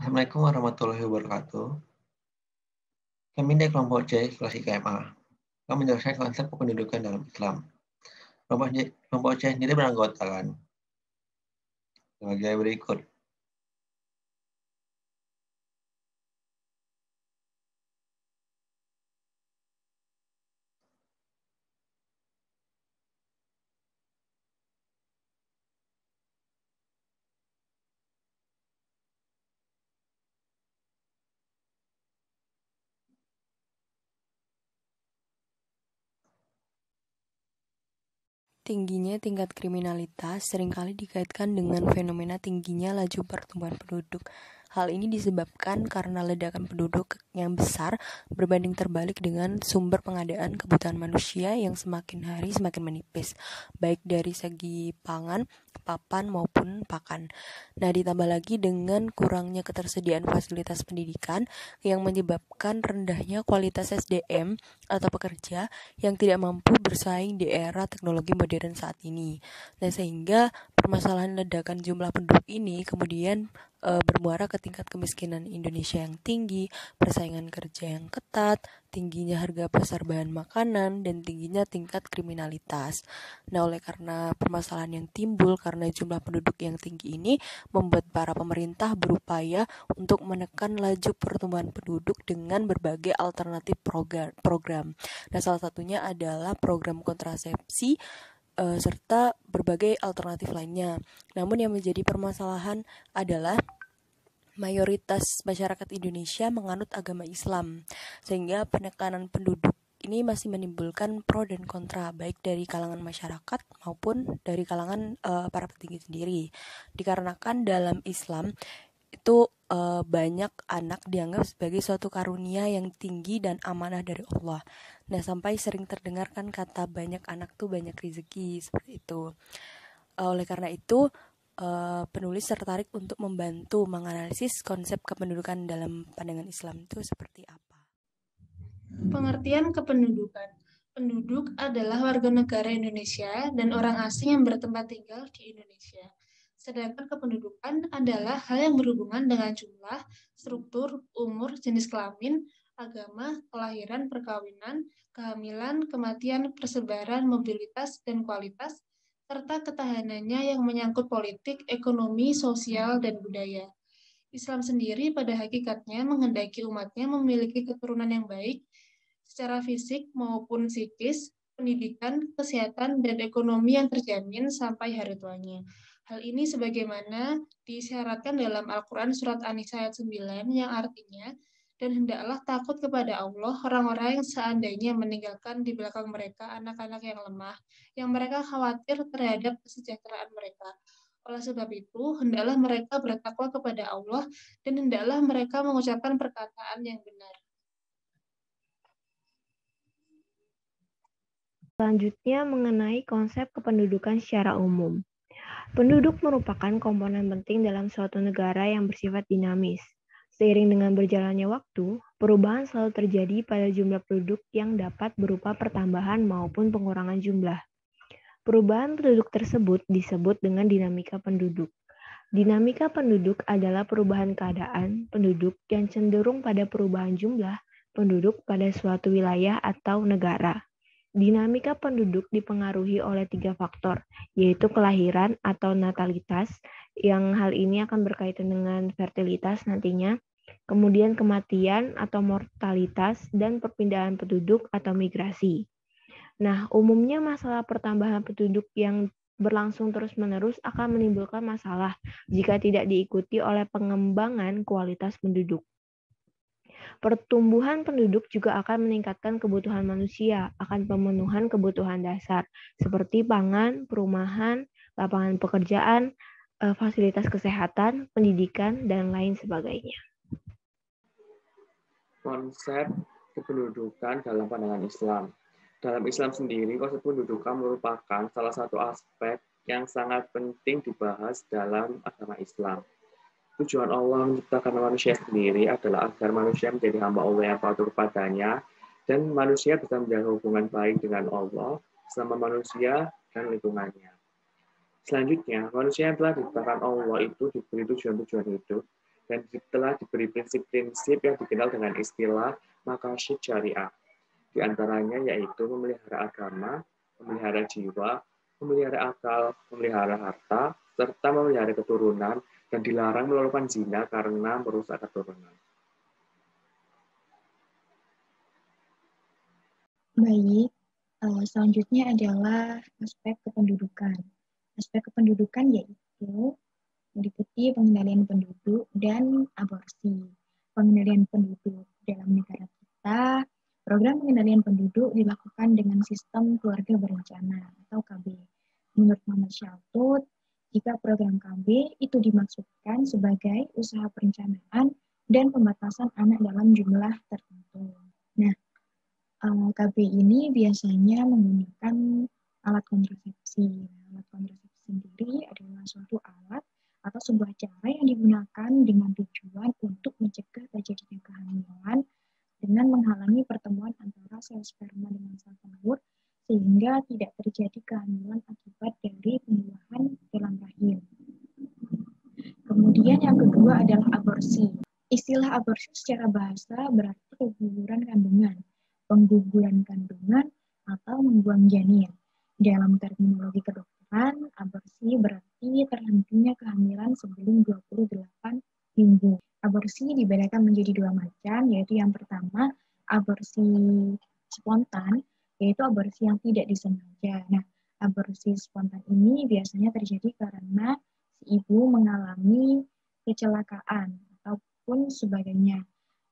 Assalamualaikum warahmatullahi wabarakatuh. Kami dari kelompok C kelas IKMA akan menjelaskan konsep kependudukan dalam Islam. Kelompok C sendiri beranggotakan sebagai berikut. Tingginya tingkat kriminalitas seringkali dikaitkan dengan fenomena tingginya laju pertumbuhan penduduk. Hal ini disebabkan karena ledakan penduduk yang besar berbanding terbalik dengan sumber pengadaan kebutuhan manusia yang semakin hari semakin menipis, baik dari segi pangan, papan maupun pakan. Nah, ditambah lagi dengan kurangnya ketersediaan fasilitas pendidikan yang menyebabkan rendahnya kualitas SDM atau pekerja yang tidak mampu bersaing di era teknologi modern saat ini. Nah, sehingga permasalahan ledakan jumlah penduduk ini kemudian bermuara ke tingkat kemiskinan Indonesia yang tinggi, persaingan kerja yang ketat, tingginya harga pasar bahan makanan, dan tingginya tingkat kriminalitas. Nah, oleh karena permasalahan yang timbul karena jumlah penduduk yang tinggi ini membuat para pemerintah berupaya untuk menekan laju pertumbuhan penduduk dengan berbagai alternatif program. Nah, salah satunya adalah program kontrasepsi serta berbagai alternatif lainnya. Namun yang menjadi permasalahan adalah mayoritas masyarakat Indonesia menganut agama Islam, sehingga penekanan penduduk ini masih menimbulkan pro dan kontra, baik dari kalangan masyarakat maupun dari kalangan para petinggi sendiri. Dikarenakan dalam Islam itu banyak anak dianggap sebagai suatu karunia yang tinggi dan amanah dari Allah. Nah, sampai sering terdengar kan kata banyak anak tuh banyak rezeki, seperti itu. Oleh karena itu, penulis tertarik untuk membantu menganalisis konsep kependudukan dalam pandangan Islam itu seperti apa. Pengertian kependudukan. Penduduk adalah warga negara Indonesia dan orang asing yang bertempat tinggal di Indonesia. Sedangkan kependudukan adalah hal yang berhubungan dengan jumlah, struktur, umur, jenis kelamin, agama, kelahiran, perkawinan, kehamilan, kematian, persebaran, mobilitas, dan kualitas, serta ketahanannya yang menyangkut politik, ekonomi, sosial, dan budaya. Islam sendiri pada hakikatnya menghendaki umatnya memiliki keturunan yang baik secara fisik maupun psikis, pendidikan, kesehatan, dan ekonomi yang terjamin sampai hari tuanya. Hal ini sebagaimana disyaratkan dalam Al-Quran Surat An-Nisa ayat 9 yang artinya, dan hendaklah takut kepada Allah orang-orang yang seandainya meninggalkan di belakang mereka anak-anak yang lemah, yang mereka khawatir terhadap kesejahteraan mereka. Oleh sebab itu, hendaklah mereka bertakwa kepada Allah dan hendaklah mereka mengucapkan perkataan yang benar. Selanjutnya mengenai konsep kependudukan secara umum. Penduduk merupakan komponen penting dalam suatu negara yang bersifat dinamis. Seiring dengan berjalannya waktu, perubahan selalu terjadi pada jumlah penduduk yang dapat berupa pertambahan maupun pengurangan jumlah. Perubahan penduduk tersebut disebut dengan dinamika penduduk. Dinamika penduduk adalah perubahan keadaan penduduk yang cenderung pada perubahan jumlah penduduk pada suatu wilayah atau negara. Dinamika penduduk dipengaruhi oleh 3 faktor, yaitu kelahiran atau natalitas, yang hal ini akan berkaitan dengan fertilitas nantinya, kemudian kematian atau mortalitas, dan perpindahan penduduk atau migrasi. Nah, umumnya masalah pertambahan penduduk yang berlangsung terus-menerus akan menimbulkan masalah jika tidak diikuti oleh pengembangan kualitas penduduk. Pertumbuhan penduduk juga akan meningkatkan kebutuhan manusia akan pemenuhan kebutuhan dasar seperti pangan, perumahan, lapangan pekerjaan, fasilitas kesehatan, pendidikan, dan lain sebagainya. Konsep kependudukan dalam pandangan Islam. Dalam Islam sendiri, konsep pendudukan merupakan salah satu aspek yang sangat penting dibahas dalam agama Islam. Tujuan Allah menciptakan manusia sendiri adalah agar manusia menjadi hamba Allah yang patuh padanya, dan manusia bisa menjaga hubungan baik dengan Allah, sama manusia dan lingkungannya. Selanjutnya, manusia yang telah diciptakan Allah itu diberi tujuan-tujuan hidup dan telah diberi prinsip-prinsip yang dikenal dengan istilah maqasid syariah. Di antaranya yaitu memelihara agama, memelihara jiwa, memelihara akal, memelihara harta, serta memelihara keturunan, dan dilarang melakukan zina karena merusak keturunan. Baik, selanjutnya adalah aspek kependudukan. Aspek kependudukan yaitu meliputi pengendalian penduduk dan aborsi. Pengendalian penduduk dalam negara kita, program pengendalian penduduk dilakukan dengan sistem keluarga berencana atau KB. Menurut Muhammad Shaltut, jika program KB itu dimaksudkan sebagai usaha perencanaan dan pembatasan anak dalam jumlah tertentu. Nah, KB ini biasanya menggunakan alat kontrasepsi. Alat kontrasepsi sendiri adalah suatu alat atau sebuah cara yang digunakan dengan tujuan untuk mencegah terjadinya kehamilan dengan menghalangi pertemuan antara sel sperma dengan sel telur sehingga tidak terjadi kehamilan akibat dari pembuahan dalam rahim. Kemudian yang kedua adalah aborsi. Istilah aborsi secara bahasa berarti pengguguran kandungan atau membuang janin. Dalam terminologi kedokteran, aborsi berarti terhentinya kehamilan sebelum 28 minggu. Aborsi dibedakan menjadi dua macam, yaitu yang pertama, aborsi spontan, yaitu aborsi yang tidak disengaja. Nah, aborsi spontan ini biasanya terjadi karena si ibu mengalami kecelakaan ataupun sebagainya.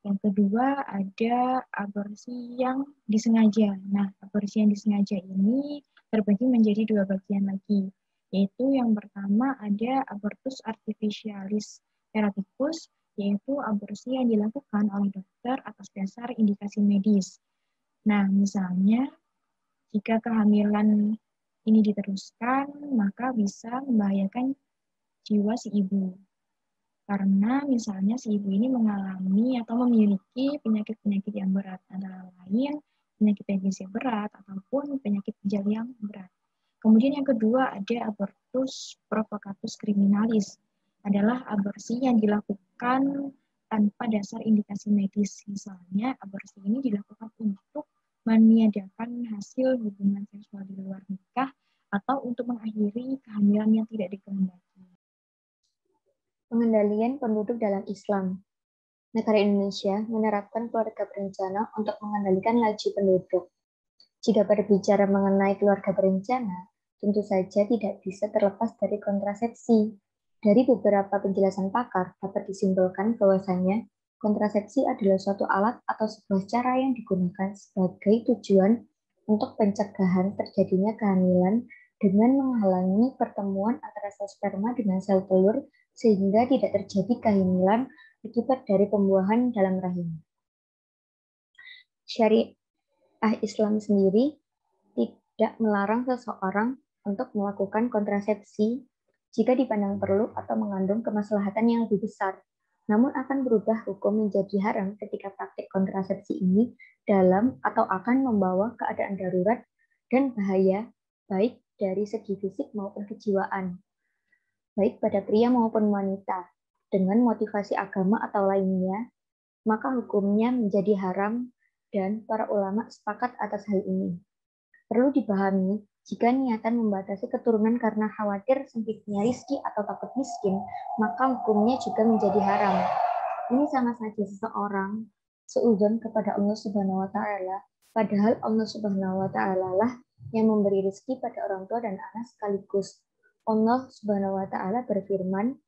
Yang kedua ada aborsi yang disengaja. Nah, aborsi yang disengaja ini terbagi menjadi dua bagian lagi, yaitu yang pertama ada abortus artificialis therapicus, yaitu aborsi yang dilakukan oleh dokter atas dasar indikasi medis. Nah, misalnya jika kehamilan ini diteruskan, maka bisa membahayakan jiwa si ibu. Karena misalnya si ibu ini mengalami atau memiliki penyakit-penyakit yang berat, antara lain penyakit TBC berat ataupun penyakit ginjal yang berat. Kemudian yang kedua ada abortus provocatus criminalis, adalah aborsi yang dilakukan tanpa dasar indikasi medis. Misalnya aborsi ini dilakukan untuk meniadakan hasil hubungan seksual di luar nikah atau untuk mengakhiri kehamilan yang tidak dikehendaki. Pengendalian penduduk dalam Islam. Negara Indonesia menerapkan keluarga berencana untuk mengendalikan laju penduduk. Jika berbicara mengenai keluarga berencana, tentu saja tidak bisa terlepas dari kontrasepsi. Dari beberapa penjelasan pakar, dapat disimpulkan bahwasanya kontrasepsi adalah suatu alat atau sebuah cara yang digunakan sebagai tujuan untuk pencegahan terjadinya kehamilan dengan menghalangi pertemuan antara sel sperma dengan sel telur sehingga tidak terjadi kehamilan akibat dari pembuahan dalam rahim. Syariah Islam sendiri tidak melarang seseorang untuk melakukan kontrasepsi jika dipandang perlu atau mengandung kemaslahatan yang lebih besar. Namun akan berubah hukum menjadi haram ketika praktik kontrasepsi ini dalam atau akan membawa keadaan darurat dan bahaya baik dari segi fisik maupun kejiwaan, baik pada pria maupun wanita, dengan motivasi agama atau lainnya, maka hukumnya menjadi haram dan para ulama sepakat atas hal ini. Perlu dipahami, jika niatan membatasi keturunan karena khawatir sempitnya rizki atau takut miskin, maka hukumnya juga menjadi haram. Ini sama saja seseorang seuzon kepada Allah Subhanahu wa Ta'ala, padahal Allah Subhanahu wa Ta'ala lah yang memberi rizki pada orang tua dan anak sekaligus. Allah Subhanahu wa Ta'ala berfirman,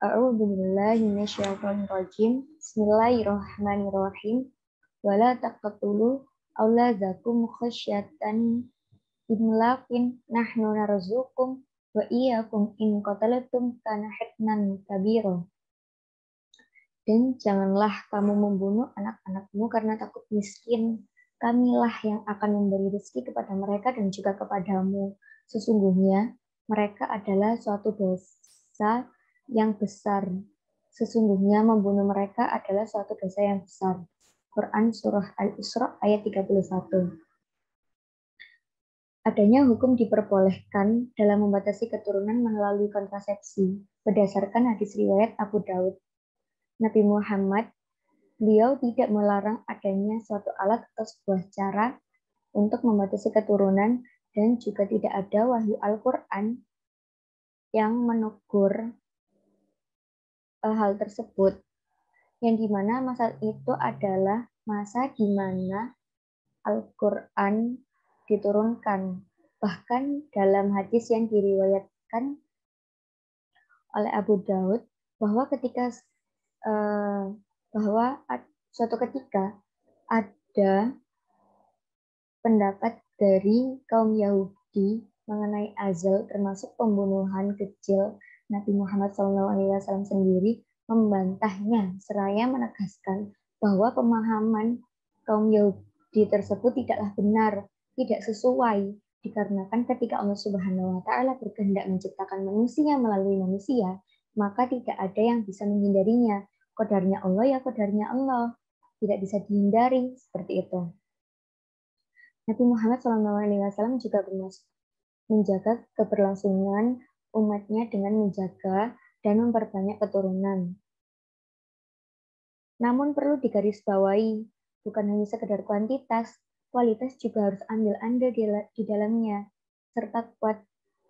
A'udzu billahi minasyaitonir rajim. Bismillahirrahmanirrahim. Wala taqtulu auladakum khasyatan imlaqin nahnu narzuqukum wa iyyakum in qatalatum kana hitnan kabira. Dan janganlah kamu membunuh anak-anakmu karena takut miskin. Kamilah yang akan memberi rezeki kepada mereka dan juga kepadamu. Sesungguhnya mereka adalah suatu dosa yang besar. Sesungguhnya membunuh mereka adalah suatu dosa yang besar. Quran Surah Al-Isra ayat 31. Adanya hukum diperbolehkan dalam membatasi keturunan melalui kontrasepsi berdasarkan hadis riwayat Abu Daud. Nabi Muhammad, beliau tidak melarang adanya suatu alat atau sebuah cara untuk membatasi keturunan, dan juga tidak ada wahyu Al-Quran yang menegur hal tersebut. Yang dimana masa itu adalah masa di mana Al-Quran diturunkan. Bahkan dalam hadis yang diriwayatkan oleh Abu Daud, bahwa suatu ketika ada pendapat dari kaum Yahudi mengenai azal, termasuk pembunuhan kecil Nabi Muhammad SAW sendiri, membantahnya seraya menegaskan bahwa pemahaman kaum Yahudi tersebut tidaklah benar, tidak sesuai, dikarenakan ketika Allah Subhanahu wa Ta'ala berkehendak menciptakan manusia melalui manusia, maka tidak ada yang bisa menghindarinya. Qadarnya Allah ya qadarnya Allah, tidak bisa dihindari, seperti itu. Nabi Muhammad SAW juga bermaksud menjaga keberlangsungan umatnya dengan menjaga dan memperbanyak keturunan. Namun perlu digarisbawahi, bukan hanya sekedar kuantitas, kualitas juga harus ambil andil di dalamnya, serta kuat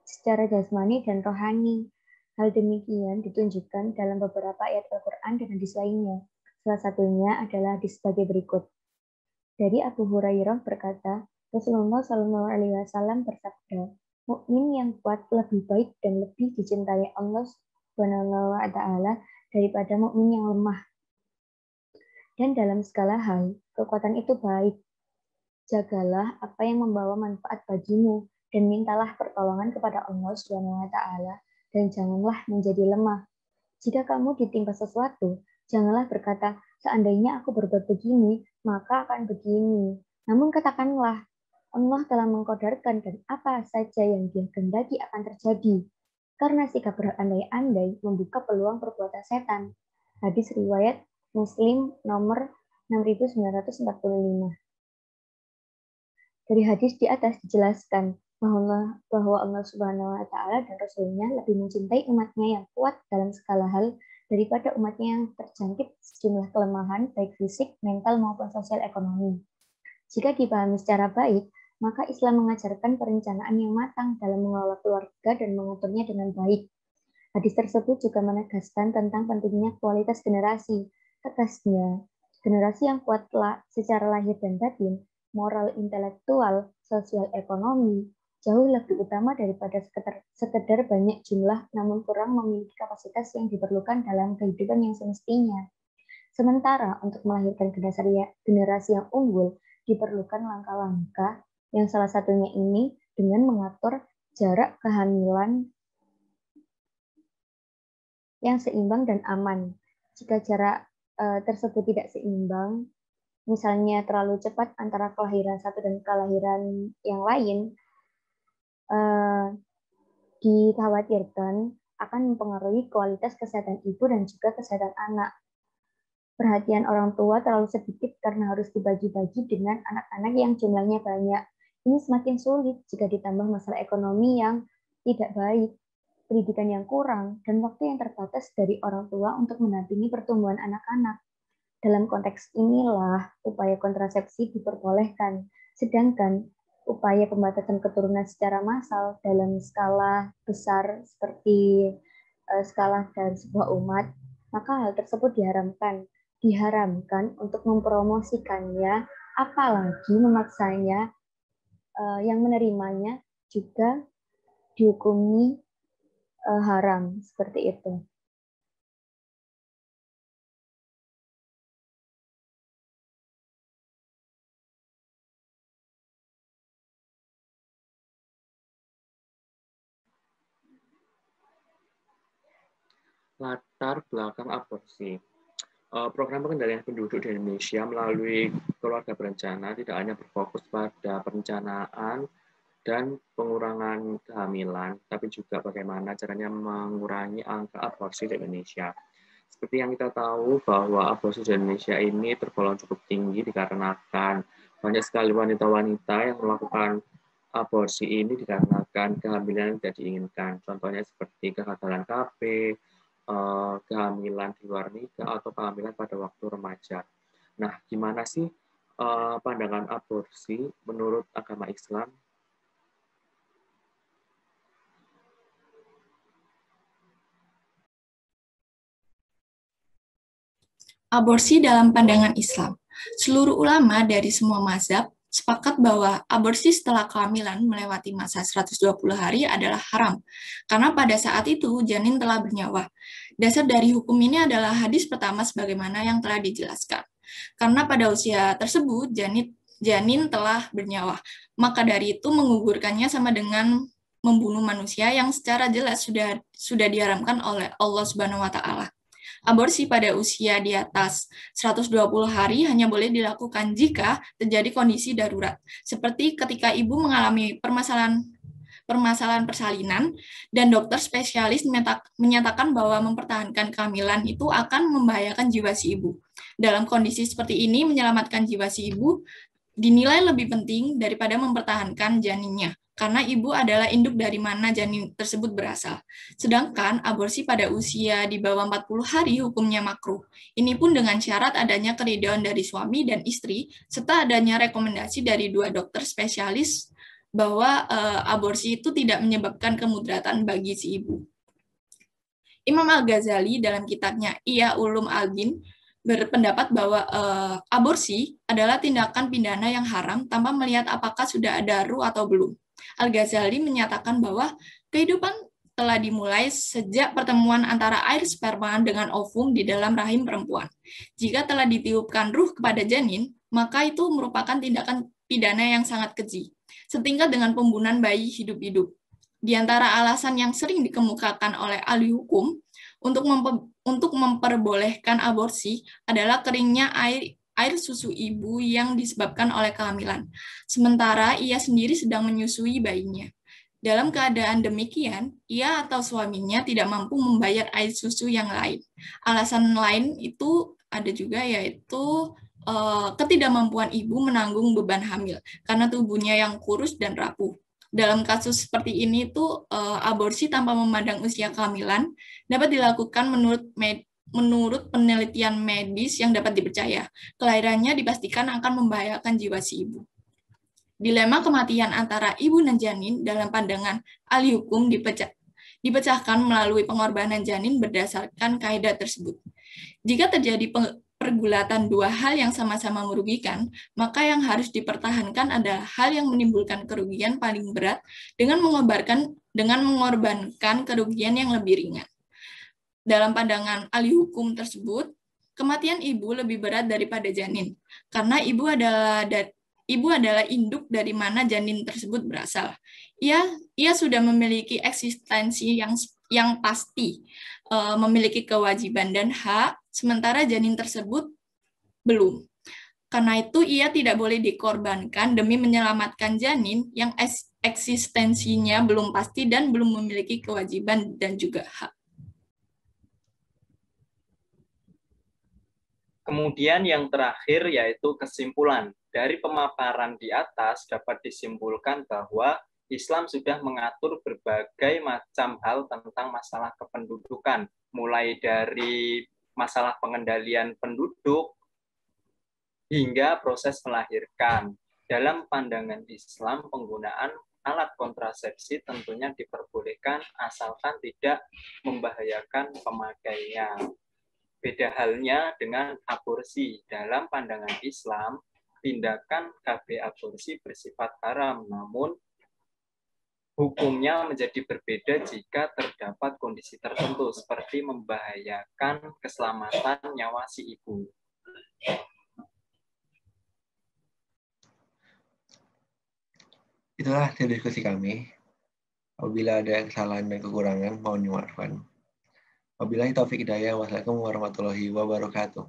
secara jasmani dan rohani. Hal demikian ditunjukkan dalam beberapa ayat Al-Quran dan hadis lainnya. Salah satunya adalah hadis sebagai berikut. Dari Abu Hurairah berkata, Rasulullah SAW bersabda, mukmin yang kuat lebih baik dan lebih dicintai Allah Subhanahu wa Ta'ala daripada mukmin yang lemah. Dan dalam segala hal, kekuatan itu baik. Jagalah apa yang membawa manfaat bagimu dan mintalah pertolongan kepada Allah Subhanahu wa Ta'ala dan janganlah menjadi lemah. Jika kamu ditimpa sesuatu, janganlah berkata, seandainya aku berbuat begini, maka akan begini. Namun katakanlah, Allah telah mengqadarkan dan apa saja yang Dia kehendaki akan terjadi. Karena sikap berandai-andai membuka peluang perbuatan setan. Hadis riwayat Muslim nomor 6945. Dari hadis di atas dijelaskan bahwa Allah Subhanahu wa Ta'ala dan Rasul-Nya lebih mencintai umatnya yang kuat dalam segala hal daripada umatnya yang terjangkit sejumlah kelemahan baik fisik, mental maupun sosial ekonomi. Jika dipahami secara baik, maka Islam mengajarkan perencanaan yang matang dalam mengelola keluarga dan mengaturnya dengan baik. Hadis tersebut juga menegaskan tentang pentingnya kualitas generasi. Tegasnya, generasi yang kuat secara lahir dan batin, moral, intelektual, sosial, ekonomi, jauh lebih utama daripada sekedar banyak jumlah namun kurang memiliki kapasitas yang diperlukan dalam kehidupan yang semestinya. Sementara untuk melahirkan generasi yang unggul, diperlukan langkah-langkah yang salah satunya ini dengan mengatur jarak kehamilan yang seimbang dan aman. Jika jarak tersebut tidak seimbang, misalnya terlalu cepat antara kelahiran satu dan kelahiran yang lain, dikhawatirkan akan mempengaruhi kualitas kesehatan ibu dan juga kesehatan anak. Perhatian orang tua terlalu sedikit karena harus dibagi-bagi dengan anak-anak yang jumlahnya banyak. Ini semakin sulit jika ditambah masalah ekonomi yang tidak baik, pendidikan yang kurang, dan waktu yang terbatas dari orang tua untuk mendampingi pertumbuhan anak-anak. Dalam konteks inilah upaya kontrasepsi diperbolehkan, sedangkan upaya pembatasan keturunan secara massal dalam skala besar seperti skala dari sebuah umat, maka hal tersebut diharamkan untuk mempromosikannya, apalagi memaksanya. Yang menerimanya juga dihukumi haram, seperti itu. Latar belakang aborsi. Program pengendalian penduduk di Indonesia melalui keluarga berencana tidak hanya berfokus pada perencanaan dan pengurangan kehamilan, tapi juga bagaimana caranya mengurangi angka aborsi di Indonesia. Seperti yang kita tahu bahwa aborsi di Indonesia ini tergolong cukup tinggi dikarenakan banyak sekali wanita-wanita yang melakukan aborsi ini dikarenakan kehamilan yang tidak diinginkan. Contohnya seperti kegagalan KB, kehamilan di luar nikah atau kehamilan pada waktu remaja. Nah, gimana sih pandangan aborsi menurut agama Islam? Aborsi dalam pandangan Islam. Seluruh ulama dari semua mazhab sepakat bahwa aborsi setelah kehamilan melewati masa 120 hari adalah haram, karena pada saat itu janin telah bernyawa. Dasar dari hukum ini adalah hadis pertama sebagaimana yang telah dijelaskan. Karena pada usia tersebut janin telah bernyawa, maka dari itu menggugurkannya sama dengan membunuh manusia yang secara jelas sudah diharamkan oleh Allah Subhanahu wa taala. Aborsi pada usia di atas 120 hari hanya boleh dilakukan jika terjadi kondisi darurat, seperti ketika ibu mengalami permasalahan persalinan dan dokter spesialis menyatakan bahwa mempertahankan kehamilan itu akan membahayakan jiwa si ibu. Dalam kondisi seperti ini, menyelamatkan jiwa si ibu dinilai lebih penting daripada mempertahankan janinnya, karena ibu adalah induk dari mana janin tersebut berasal. Sedangkan aborsi pada usia di bawah 40 hari hukumnya makruh. Ini pun dengan syarat adanya keridhaan dari suami dan istri, serta adanya rekomendasi dari 2 dokter spesialis bahwa aborsi itu tidak menyebabkan kemudaratan bagi si ibu. Imam Al-Ghazali dalam kitabnya Ihya Ulum Al-Din berpendapat bahwa aborsi adalah tindakan pidana yang haram tanpa melihat apakah sudah ada ruh atau belum. Al-Ghazali menyatakan bahwa kehidupan telah dimulai sejak pertemuan antara air sperma dengan ovum di dalam rahim perempuan. Jika telah ditiupkan ruh kepada janin, maka itu merupakan tindakan pidana yang sangat keji, setingkat dengan pembunuhan bayi hidup-hidup. Di antara alasan yang sering dikemukakan oleh ahli hukum untuk memperbolehkan aborsi adalah keringnya air susu ibu yang disebabkan oleh kehamilan, sementara ia sendiri sedang menyusui bayinya. Dalam keadaan demikian, ia atau suaminya tidak mampu membayar air susu yang lain. Alasan lain itu ada juga, yaitu ketidakmampuan ibu menanggung beban hamil karena tubuhnya yang kurus dan rapuh. Dalam kasus seperti ini aborsi tanpa memandang usia kehamilan dapat dilakukan menurut penelitian medis yang dapat dipercaya. Kelahirannya dipastikan akan membahayakan jiwa si ibu. Dilema kematian antara ibu dan janin dalam pandangan ahli hukum dipecahkan melalui pengorbanan janin berdasarkan kaidah tersebut. Jika terjadi pergulatan 2 hal yang sama-sama merugikan, maka yang harus dipertahankan adalah hal yang menimbulkan kerugian paling berat dengan mengorbankan kerugian yang lebih ringan. Dalam pandangan ahli hukum tersebut, kematian ibu lebih berat daripada janin, karena ibu adalah induk dari mana janin tersebut berasal. Ia sudah memiliki eksistensi yang pasti, memiliki kewajiban dan hak, sementara janin tersebut belum. Karena itu ia tidak boleh dikorbankan demi menyelamatkan janin yang eksistensinya belum pasti dan belum memiliki kewajiban dan juga hak. Kemudian yang terakhir yaitu kesimpulan. Dari pemaparan di atas dapat disimpulkan bahwa Islam sudah mengatur berbagai macam hal tentang masalah kependudukan, mulai dari masalah pengendalian penduduk hingga proses melahirkan. Dalam pandangan Islam, penggunaan alat kontrasepsi tentunya diperbolehkan asalkan tidak membahayakan pemakainya. Beda halnya dengan aborsi. Dalam pandangan Islam, tindakan KB aborsi bersifat haram, namun hukumnya menjadi berbeda jika terdapat kondisi tertentu, seperti membahayakan keselamatan nyawa si ibu. Itulah diskusi kami. Apabila ada kesalahan dan kekurangan, mohon dimaafkan. Wabillahi taufiq hidayah. Wassalamualaikum warahmatullahi wabarakatuh.